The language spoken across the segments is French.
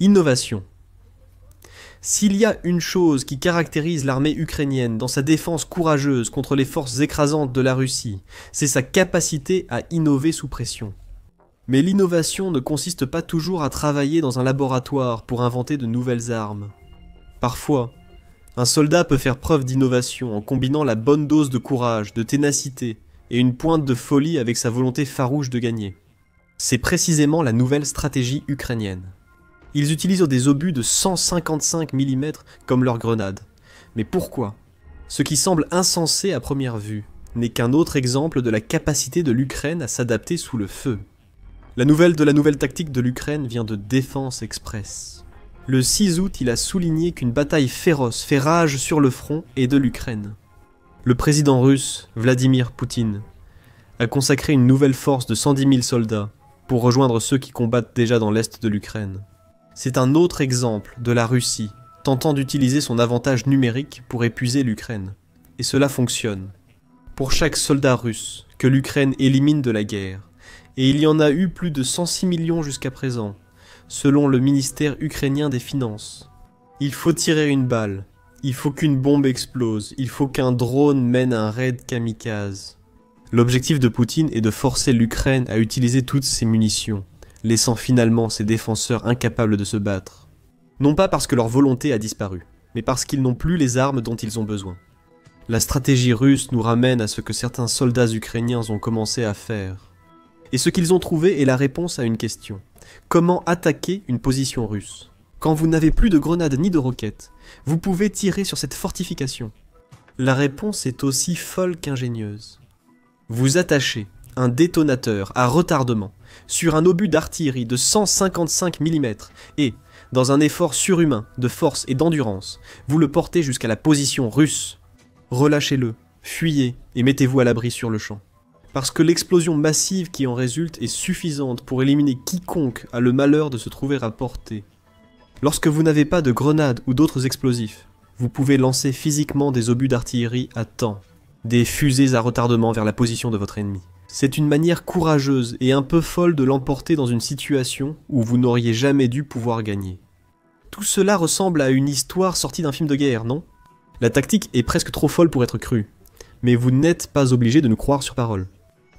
Innovation. S'il y a une chose qui caractérise l'armée ukrainienne dans sa défense courageuse contre les forces écrasantes de la Russie, c'est sa capacité à innover sous pression. Mais l'innovation ne consiste pas toujours à travailler dans un laboratoire pour inventer de nouvelles armes. Parfois, un soldat peut faire preuve d'innovation en combinant la bonne dose de courage, de ténacité et une pointe de folie avec sa volonté farouche de gagner. C'est précisément la nouvelle stratégie ukrainienne. Ils utilisent des obus de 155 mm comme leurs grenades. Mais pourquoi? Ce qui semble insensé à première vue n'est qu'un autre exemple de la capacité de l'Ukraine à s'adapter sous le feu. La nouvelle de la nouvelle tactique de l'Ukraine vient de Défense Express. Le 6 août, il a souligné qu'une bataille féroce fait rage sur le front et de l'Ukraine. Le président russe, Vladimir Poutine, a consacré une nouvelle force de 110 000 soldats pour rejoindre ceux qui combattent déjà dans l'est de l'Ukraine. C'est un autre exemple de la Russie tentant d'utiliser son avantage numérique pour épuiser l'Ukraine. Et cela fonctionne. Pour chaque soldat russe que l'Ukraine élimine de la guerre, et il y en a eu plus de 106 millions jusqu'à présent, selon le ministère ukrainien des Finances. Il faut tirer une balle, il faut qu'une bombe explose, il faut qu'un drone mène un raid kamikaze. L'objectif de Poutine est de forcer l'Ukraine à utiliser toutes ses munitions, laissant finalement ses défenseurs incapables de se battre. Non pas parce que leur volonté a disparu, mais parce qu'ils n'ont plus les armes dont ils ont besoin. La stratégie russe nous ramène à ce que certains soldats ukrainiens ont commencé à faire. Et ce qu'ils ont trouvé est la réponse à une question. Comment attaquer une position russe? Quand vous n'avez plus de grenades ni de roquettes, vous pouvez tirer sur cette fortification. La réponse est aussi folle qu'ingénieuse. Vous attachez un détonateur à retardement sur un obus d'artillerie de 155 mm et, dans un effort surhumain de force et d'endurance, vous le portez jusqu'à la position russe. Relâchez-le, fuyez et mettez-vous à l'abri sur le champ. Parce que l'explosion massive qui en résulte est suffisante pour éliminer quiconque a le malheur de se trouver à portée. Lorsque vous n'avez pas de grenades ou d'autres explosifs, vous pouvez lancer physiquement des obus d'artillerie à temps, des fusées à retardement vers la position de votre ennemi. C'est une manière courageuse et un peu folle de l'emporter dans une situation où vous n'auriez jamais dû pouvoir gagner. Tout cela ressemble à une histoire sortie d'un film de guerre, non? La tactique est presque trop folle pour être crue, mais vous n'êtes pas obligé de nous croire sur parole.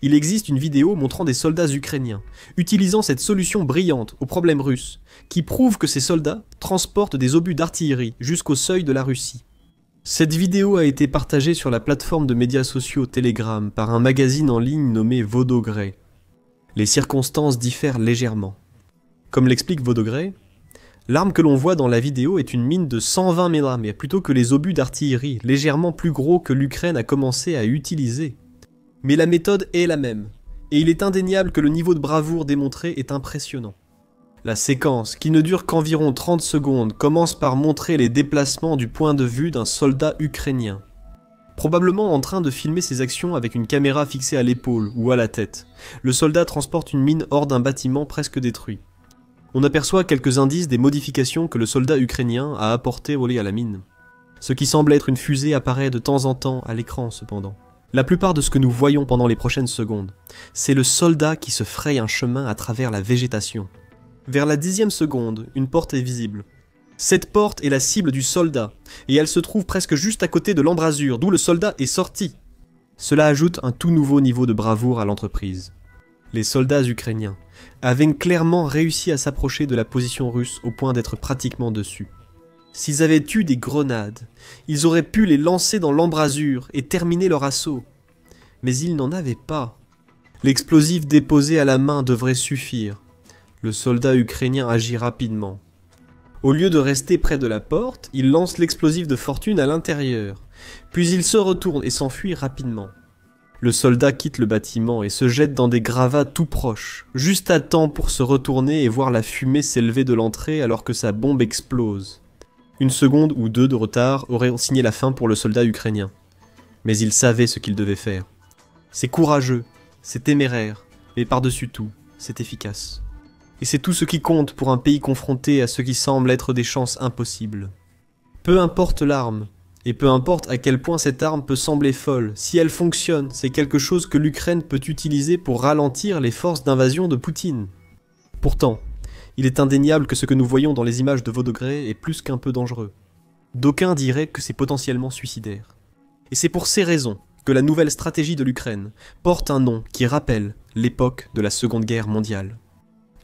Il existe une vidéo montrant des soldats ukrainiens utilisant cette solution brillante au problème russe, qui prouve que ces soldats transportent des obus d'artillerie jusqu'au seuil de la Russie. Cette vidéo a été partagée sur la plateforme de médias sociaux Telegram par un magazine en ligne nommé Vodogrey. Les circonstances diffèrent légèrement. Comme l'explique Vodogrey, l'arme que l'on voit dans la vidéo est une mine de 120 mm plutôt que les obus d'artillerie légèrement plus gros que l'Ukraine a commencé à utiliser. Mais la méthode est la même, et il est indéniable que le niveau de bravoure démontré est impressionnant. La séquence, qui ne dure qu'environ 30 secondes, commence par montrer les déplacements du point de vue d'un soldat ukrainien. Probablement en train de filmer ses actions avec une caméra fixée à l'épaule ou à la tête, le soldat transporte une mine hors d'un bâtiment presque détruit. On aperçoit quelques indices des modifications que le soldat ukrainien a apportées au lieu à la mine. Ce qui semble être une fusée apparaît de temps en temps à l'écran cependant. La plupart de ce que nous voyons pendant les prochaines secondes, c'est le soldat qui se fraye un chemin à travers la végétation. Vers la 10e seconde, une porte est visible. Cette porte est la cible du soldat, et elle se trouve presque juste à côté de l'embrasure d'où le soldat est sorti. Cela ajoute un tout nouveau niveau de bravoure à l'entreprise. Les soldats ukrainiens avaient clairement réussi à s'approcher de la position russe au point d'être pratiquement dessus. S'ils avaient eu des grenades, ils auraient pu les lancer dans l'embrasure et terminer leur assaut. Mais ils n'en avaient pas. L'explosif déposé à la main devrait suffire. Le soldat ukrainien agit rapidement. Au lieu de rester près de la porte, il lance l'explosif de fortune à l'intérieur. Puis il se retourne et s'enfuit rapidement. Le soldat quitte le bâtiment et se jette dans des gravats tout proches, juste à temps pour se retourner et voir la fumée s'élever de l'entrée alors que sa bombe explose. Une seconde ou deux de retard aurait signé la fin pour le soldat ukrainien. Mais il savait ce qu'il devait faire. C'est courageux, c'est téméraire, mais par-dessus tout, c'est efficace. Et c'est tout ce qui compte pour un pays confronté à ce qui semble être des chances impossibles. Peu importe l'arme, et peu importe à quel point cette arme peut sembler folle, si elle fonctionne, c'est quelque chose que l'Ukraine peut utiliser pour ralentir les forces d'invasion de Poutine. Pourtant, Il est indéniable que ce que nous voyons dans les images de Vodogré est plus qu'un peu dangereux. D'aucuns diraient que c'est potentiellement suicidaire. Et c'est pour ces raisons que la nouvelle stratégie de l'Ukraine porte un nom qui rappelle l'époque de la Seconde Guerre mondiale.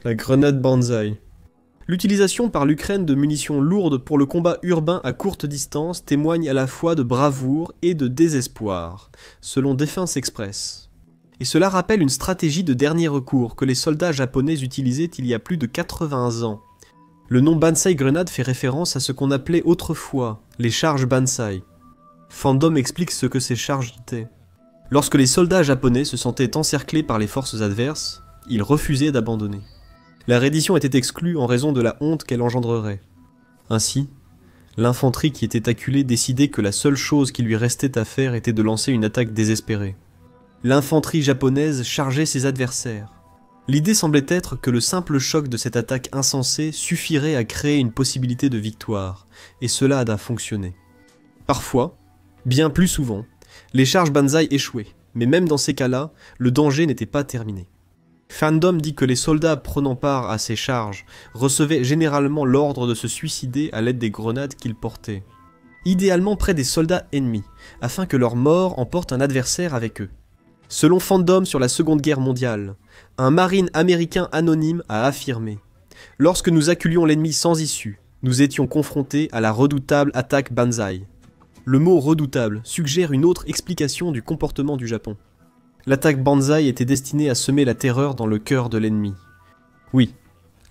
La grenade Banzai. L'utilisation par l'Ukraine de munitions lourdes pour le combat urbain à courte distance témoigne à la fois de bravoure et de désespoir, selon Defense Express. Et cela rappelle une stratégie de dernier recours que les soldats japonais utilisaient il y a plus de 80 ans. Le nom Banzai Grenade fait référence à ce qu'on appelait autrefois les charges Banzai. Fandom explique ce que ces charges étaient. Lorsque les soldats japonais se sentaient encerclés par les forces adverses, ils refusaient d'abandonner. La reddition était exclue en raison de la honte qu'elle engendrerait. Ainsi, l'infanterie qui était acculée décidait que la seule chose qui lui restait à faire était de lancer une attaque désespérée. L'infanterie japonaise chargeait ses adversaires. L'idée semblait être que le simple choc de cette attaque insensée suffirait à créer une possibilité de victoire, et cela a fonctionné. Parfois, bien plus souvent, les charges Banzai échouaient, mais même dans ces cas-là, le danger n'était pas terminé. Fandom dit que les soldats prenant part à ces charges recevaient généralement l'ordre de se suicider à l'aide des grenades qu'ils portaient, idéalement près des soldats ennemis, afin que leur mort emporte un adversaire avec eux. Selon Fandom sur la Seconde Guerre mondiale, un marine américain anonyme a affirmé « Lorsque nous acculions l'ennemi sans issue, nous étions confrontés à la redoutable attaque Banzai. » Le mot « redoutable » suggère une autre explication du comportement du Japon. L'attaque Banzai était destinée à semer la terreur dans le cœur de l'ennemi. Oui,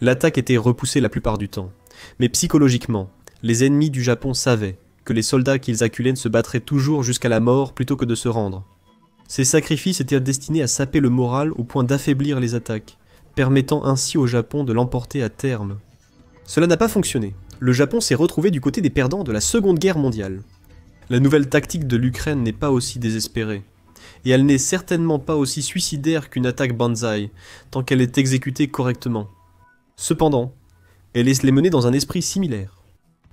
l'attaque était repoussée la plupart du temps, mais psychologiquement, les ennemis du Japon savaient que les soldats qu'ils acculaient se battraient toujours jusqu'à la mort plutôt que de se rendre. Ces sacrifices étaient destinés à saper le moral au point d'affaiblir les attaques, permettant ainsi au Japon de l'emporter à terme. Cela n'a pas fonctionné. Le Japon s'est retrouvé du côté des perdants de la Seconde Guerre mondiale. La nouvelle tactique de l'Ukraine n'est pas aussi désespérée. Et elle n'est certainement pas aussi suicidaire qu'une attaque Banzai, tant qu'elle est exécutée correctement. Cependant, elle est menée dans un esprit similaire.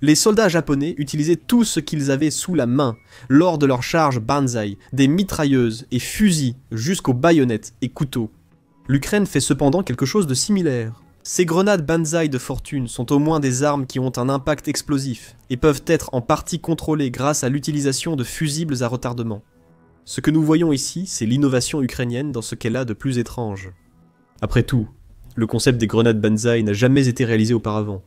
Les soldats japonais utilisaient tout ce qu'ils avaient sous la main lors de leurs charges Banzai, des mitrailleuses et fusils jusqu'aux baïonnettes et couteaux. L'Ukraine fait cependant quelque chose de similaire. Ces grenades Banzai de fortune sont au moins des armes qui ont un impact explosif et peuvent être en partie contrôlées grâce à l'utilisation de fusibles à retardement. Ce que nous voyons ici, c'est l'innovation ukrainienne dans ce qu'elle a de plus étrange. Après tout, le concept des grenades Banzai n'a jamais été réalisé auparavant.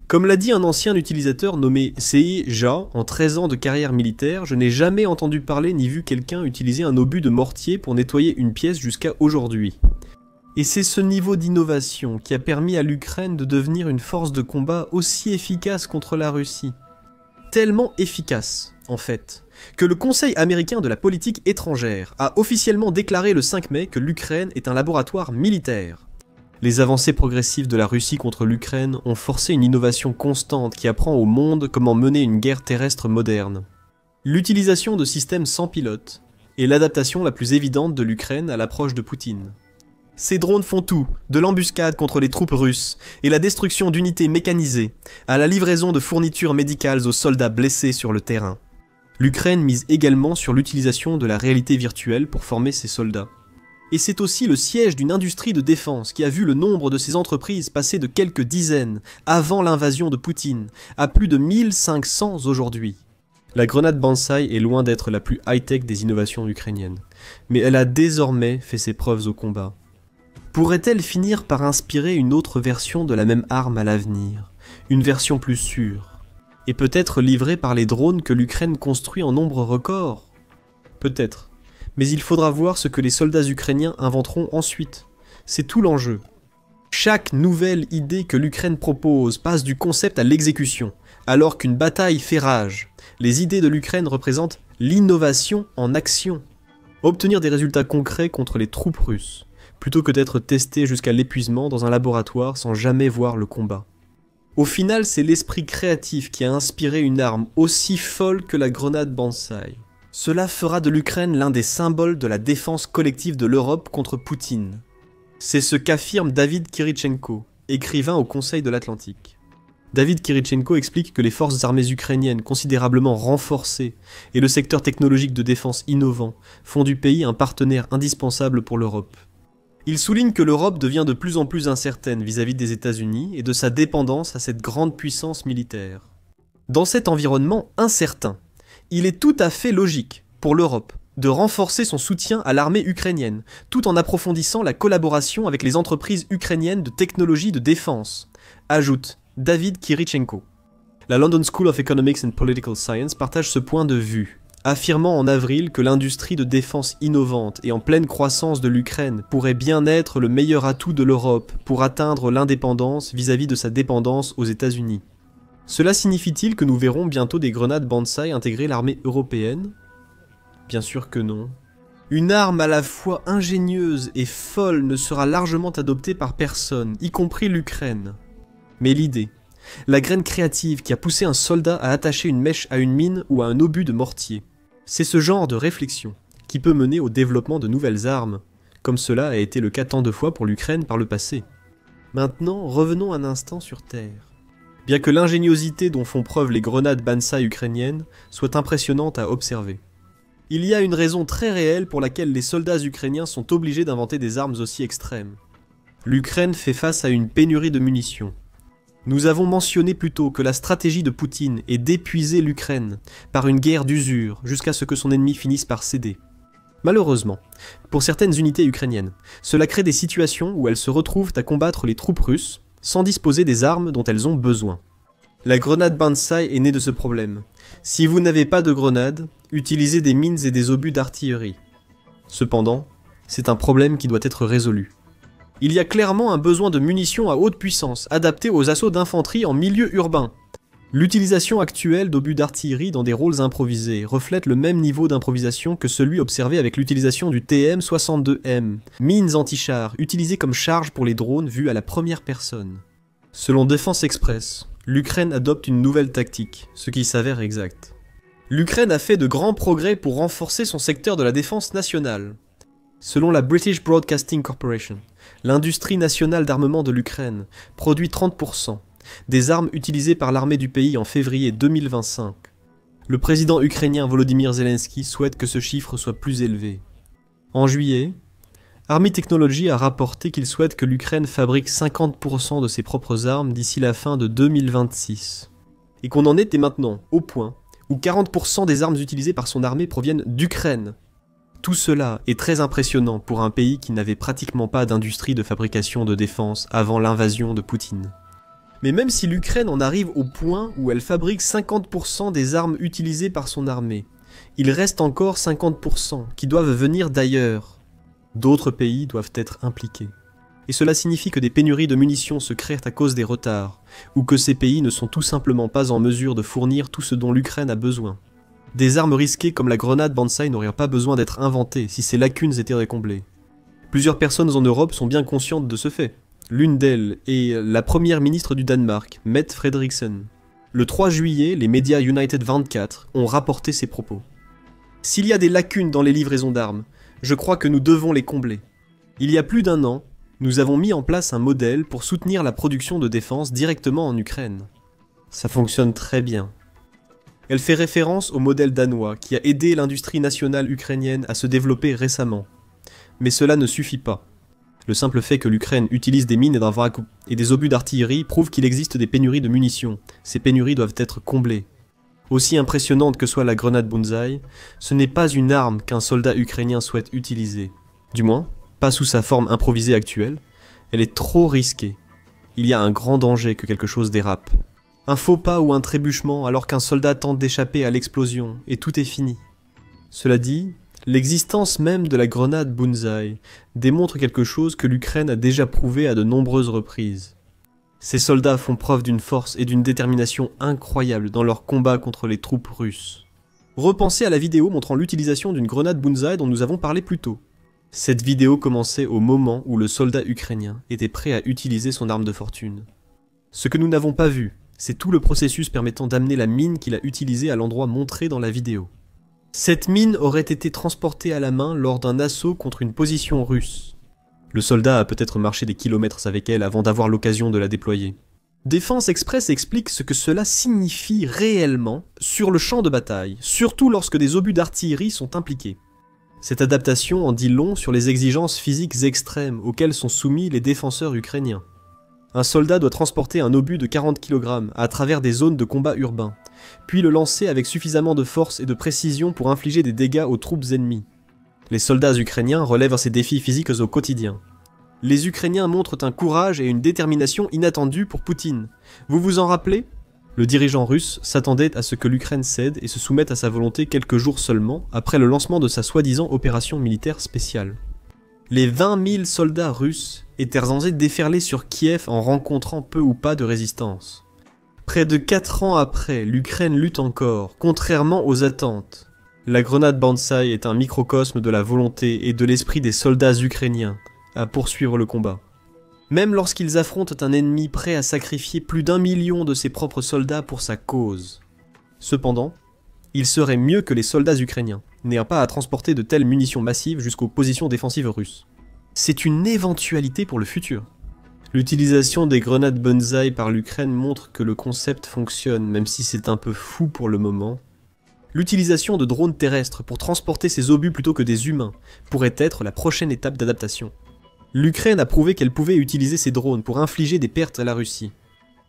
Comme l'a dit un ancien utilisateur nommé Sei Ja, en 13 ans de carrière militaire, je n'ai jamais entendu parler ni vu quelqu'un utiliser un obus de mortier pour nettoyer une pièce jusqu'à aujourd'hui. Et c'est ce niveau d'innovation qui a permis à l'Ukraine de devenir une force de combat aussi efficace contre la Russie. Tellement efficace, en fait, que le Conseil américain de la politique étrangère a officiellement déclaré le 5 mai que l'Ukraine est un laboratoire militaire. Les avancées progressives de la Russie contre l'Ukraine ont forcé une innovation constante qui apprend au monde comment mener une guerre terrestre moderne. L'utilisation de systèmes sans pilote est l'adaptation la plus évidente de l'Ukraine à l'approche de Poutine. Ces drones font tout, de l'embuscade contre les troupes russes et la destruction d'unités mécanisées, à la livraison de fournitures médicales aux soldats blessés sur le terrain. L'Ukraine mise également sur l'utilisation de la réalité virtuelle pour former ses soldats. Et c'est aussi le siège d'une industrie de défense qui a vu le nombre de ces entreprises passer de quelques dizaines, avant l'invasion de Poutine, à plus de 1500 aujourd'hui. La grenade Banzai est loin d'être la plus high-tech des innovations ukrainiennes, mais elle a désormais fait ses preuves au combat. Pourrait-elle finir par inspirer une autre version de la même arme à l'avenir, une version plus sûre, et peut-être livrée par les drones que l'Ukraine construit en nombre record? Peut-être, mais il faudra voir ce que les soldats ukrainiens inventeront ensuite. C'est tout l'enjeu. Chaque nouvelle idée que l'Ukraine propose passe du concept à l'exécution, alors qu'une bataille fait rage. Les idées de l'Ukraine représentent l'innovation en action. Obtenir des résultats concrets contre les troupes russes, plutôt que d'être testé jusqu'à l'épuisement dans un laboratoire sans jamais voir le combat. Au final, c'est l'esprit créatif qui a inspiré une arme aussi folle que la grenade Banzai. Cela fera de l'Ukraine l'un des symboles de la défense collective de l'Europe contre Poutine. C'est ce qu'affirme David Kirichenko, écrivain au Conseil de l'Atlantique. David Kirichenko explique que les forces armées ukrainiennes considérablement renforcées et le secteur technologique de défense innovant font du pays un partenaire indispensable pour l'Europe. Il souligne que l'Europe devient de plus en plus incertaine vis-à-vis des États-Unis et de sa dépendance à cette grande puissance militaire. Dans cet environnement incertain, il est tout à fait logique pour l'Europe de renforcer son soutien à l'armée ukrainienne, tout en approfondissant la collaboration avec les entreprises ukrainiennes de technologie de défense, ajoute David Kirichenko. La London School of Economics and Political Science partage ce point de vue, affirmant en avril que l'industrie de défense innovante et en pleine croissance de l'Ukraine pourrait bien être le meilleur atout de l'Europe pour atteindre l'indépendance vis-à-vis de sa dépendance aux États-Unis. Cela signifie-t-il que nous verrons bientôt des grenades Banzai intégrer l'armée européenne ? Bien sûr que non. Une arme à la fois ingénieuse et folle ne sera largement adoptée par personne, y compris l'Ukraine. Mais l'idée, la graine créative qui a poussé un soldat à attacher une mèche à une mine ou à un obus de mortier, c'est ce genre de réflexion qui peut mener au développement de nouvelles armes, comme cela a été le cas tant de fois pour l'Ukraine par le passé. Maintenant, revenons un instant sur Terre. Bien que l'ingéniosité dont font preuve les grenades Banzai ukrainiennes soit impressionnante à observer. Il y a une raison très réelle pour laquelle les soldats ukrainiens sont obligés d'inventer des armes aussi extrêmes. L'Ukraine fait face à une pénurie de munitions. Nous avons mentionné plus tôt que la stratégie de Poutine est d'épuiser l'Ukraine par une guerre d'usure jusqu'à ce que son ennemi finisse par céder. Malheureusement, pour certaines unités ukrainiennes, cela crée des situations où elles se retrouvent à combattre les troupes russes sans disposer des armes dont elles ont besoin. La grenade Banzai est née de ce problème. Si vous n'avez pas de grenade, utilisez des mines et des obus d'artillerie. Cependant, c'est un problème qui doit être résolu. Il y a clairement un besoin de munitions à haute puissance, adaptées aux assauts d'infanterie en milieu urbain. L'utilisation actuelle d'obus d'artillerie dans des rôles improvisés reflète le même niveau d'improvisation que celui observé avec l'utilisation du TM-62M, mines anti-chars utilisées comme charge pour les drones vus à la première personne. Selon Défense Express, l'Ukraine adopte une nouvelle tactique, ce qui s'avère exact. L'Ukraine a fait de grands progrès pour renforcer son secteur de la défense nationale. Selon la British Broadcasting Corporation, l'industrie nationale d'armement de l'Ukraine produit 30% des armes utilisées par l'armée du pays en février 2025. Le président ukrainien Volodymyr Zelensky souhaite que ce chiffre soit plus élevé. En juillet, Army Technology a rapporté qu'il souhaite que l'Ukraine fabrique 50% de ses propres armes d'ici la fin de 2026. Et qu'on en était maintenant au point où 40% des armes utilisées par son armée proviennent d'Ukraine. Tout cela est très impressionnant pour un pays qui n'avait pratiquement pas d'industrie de fabrication de défense avant l'invasion de Poutine. Mais même si l'Ukraine en arrive au point où elle fabrique 50% des armes utilisées par son armée, il reste encore 50% qui doivent venir d'ailleurs. D'autres pays doivent être impliqués. Et cela signifie que des pénuries de munitions se créent à cause des retards, ou que ces pays ne sont tout simplement pas en mesure de fournir tout ce dont l'Ukraine a besoin. Des armes risquées comme la grenade Banzai n'auraient pas besoin d'être inventées si ces lacunes étaient comblées. Plusieurs personnes en Europe sont bien conscientes de ce fait. L'une d'elles est la première ministre du Danemark, Mette Frederiksen. Le 3 juillet, les médias United 24 ont rapporté ces propos. S'il y a des lacunes dans les livraisons d'armes, je crois que nous devons les combler. Il y a plus d'1 an, nous avons mis en place un modèle pour soutenir la production de défense directement en Ukraine. Ça fonctionne très bien. Elle fait référence au modèle danois qui a aidé l'industrie nationale ukrainienne à se développer récemment. Mais cela ne suffit pas. Le simple fait que l'Ukraine utilise des mines et des obus d'artillerie prouve qu'il existe des pénuries de munitions. Ces pénuries doivent être comblées. Aussi impressionnante que soit la grenade Banzai, ce n'est pas une arme qu'un soldat ukrainien souhaite utiliser. Du moins, pas sous sa forme improvisée actuelle. Elle est trop risquée. Il y a un grand danger que quelque chose dérape. Un faux pas ou un trébuchement alors qu'un soldat tente d'échapper à l'explosion, et tout est fini. Cela dit, l'existence même de la grenade Banzai démontre quelque chose que l'Ukraine a déjà prouvé à de nombreuses reprises. Ces soldats font preuve d'une force et d'une détermination incroyables dans leur combat contre les troupes russes. Repensez à la vidéo montrant l'utilisation d'une grenade Banzai dont nous avons parlé plus tôt. Cette vidéo commençait au moment où le soldat ukrainien était prêt à utiliser son arme de fortune. Ce que nous n'avons pas vu, c'est tout le processus permettant d'amener la mine qu'il a utilisée à l'endroit montré dans la vidéo. Cette mine aurait été transportée à la main lors d'un assaut contre une position russe. Le soldat a peut-être marché des kilomètres avec elle avant d'avoir l'occasion de la déployer. Défense Express explique ce que cela signifie réellement sur le champ de bataille, surtout lorsque des obus d'artillerie sont impliqués. Cette adaptation en dit long sur les exigences physiques extrêmes auxquelles sont soumis les défenseurs ukrainiens. Un soldat doit transporter un obus de 40 kg à travers des zones de combat urbains, puis le lancer avec suffisamment de force et de précision pour infliger des dégâts aux troupes ennemies. Les soldats ukrainiens relèvent ces défis physiques au quotidien. Les Ukrainiens montrent un courage et une détermination inattendus pour Poutine. Vous vous en rappelez ? Le dirigeant russe s'attendait à ce que l'Ukraine cède et se soumette à sa volonté quelques jours seulement après le lancement de sa soi-disant opération militaire spéciale. Les 20 000 soldats russes étaient censés déferler sur Kiev en rencontrant peu ou pas de résistance. Près de 4 ans après, l'Ukraine lutte encore, contrairement aux attentes. La grenade Banzai est un microcosme de la volonté et de l'esprit des soldats ukrainiens à poursuivre le combat. Même lorsqu'ils affrontent un ennemi prêt à sacrifier plus d'1 million de ses propres soldats pour sa cause. Cependant, il serait mieux que les soldats ukrainiens n'aient pas à transporter de telles munitions massives jusqu'aux positions défensives russes. C'est une éventualité pour le futur. L'utilisation des grenades Banzai par l'Ukraine montre que le concept fonctionne, même si c'est un peu fou pour le moment. L'utilisation de drones terrestres pour transporter ces obus plutôt que des humains pourrait être la prochaine étape d'adaptation. L'Ukraine a prouvé qu'elle pouvait utiliser ces drones pour infliger des pertes à la Russie.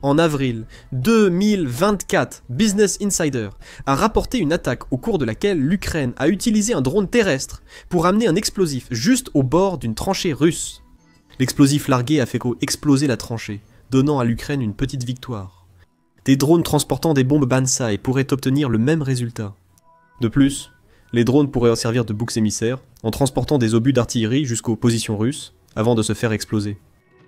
En avril 2024, Business Insider a rapporté une attaque au cours de laquelle l'Ukraine a utilisé un drone terrestre pour amener un explosif juste au bord d'une tranchée russe. L'explosif largué a fait exploser la tranchée, donnant à l'Ukraine une petite victoire. Des drones transportant des bombes Banzai pourraient obtenir le même résultat. De plus, les drones pourraient servir de boucs émissaires en transportant des obus d'artillerie jusqu'aux positions russes, avant de se faire exploser.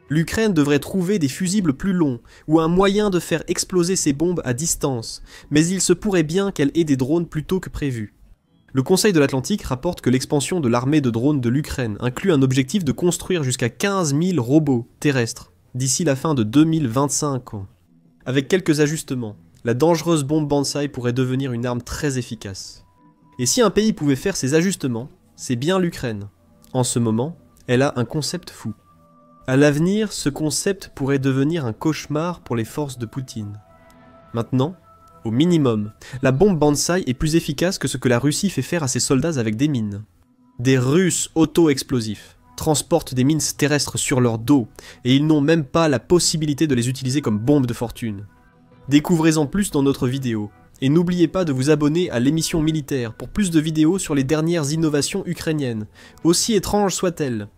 L'Ukraine devrait trouver des fusibles plus longs, ou un moyen de faire exploser ces bombes à distance, mais il se pourrait bien qu'elle ait des drones plus tôt que prévu. Le Conseil de l'Atlantique rapporte que l'expansion de l'armée de drones de l'Ukraine inclut un objectif de construire jusqu'à 15 000 robots terrestres, d'ici la fin de 2025. Avec quelques ajustements, la dangereuse bombe Banzai pourrait devenir une arme très efficace. Et si un pays pouvait faire ces ajustements, c'est bien l'Ukraine. En ce moment, elle a un concept fou. À l'avenir, ce concept pourrait devenir un cauchemar pour les forces de Poutine. Maintenant, au minimum, la bombe Banzai est plus efficace que ce que la Russie fait faire à ses soldats avec des mines. Des Russes auto-explosifs transportent des mines terrestres sur leur dos, et ils n'ont même pas la possibilité de les utiliser comme bombes de fortune. Découvrez-en plus dans notre vidéo, et n'oubliez pas de vous abonner à l'émission militaire pour plus de vidéos sur les dernières innovations ukrainiennes, aussi étranges soient-elles.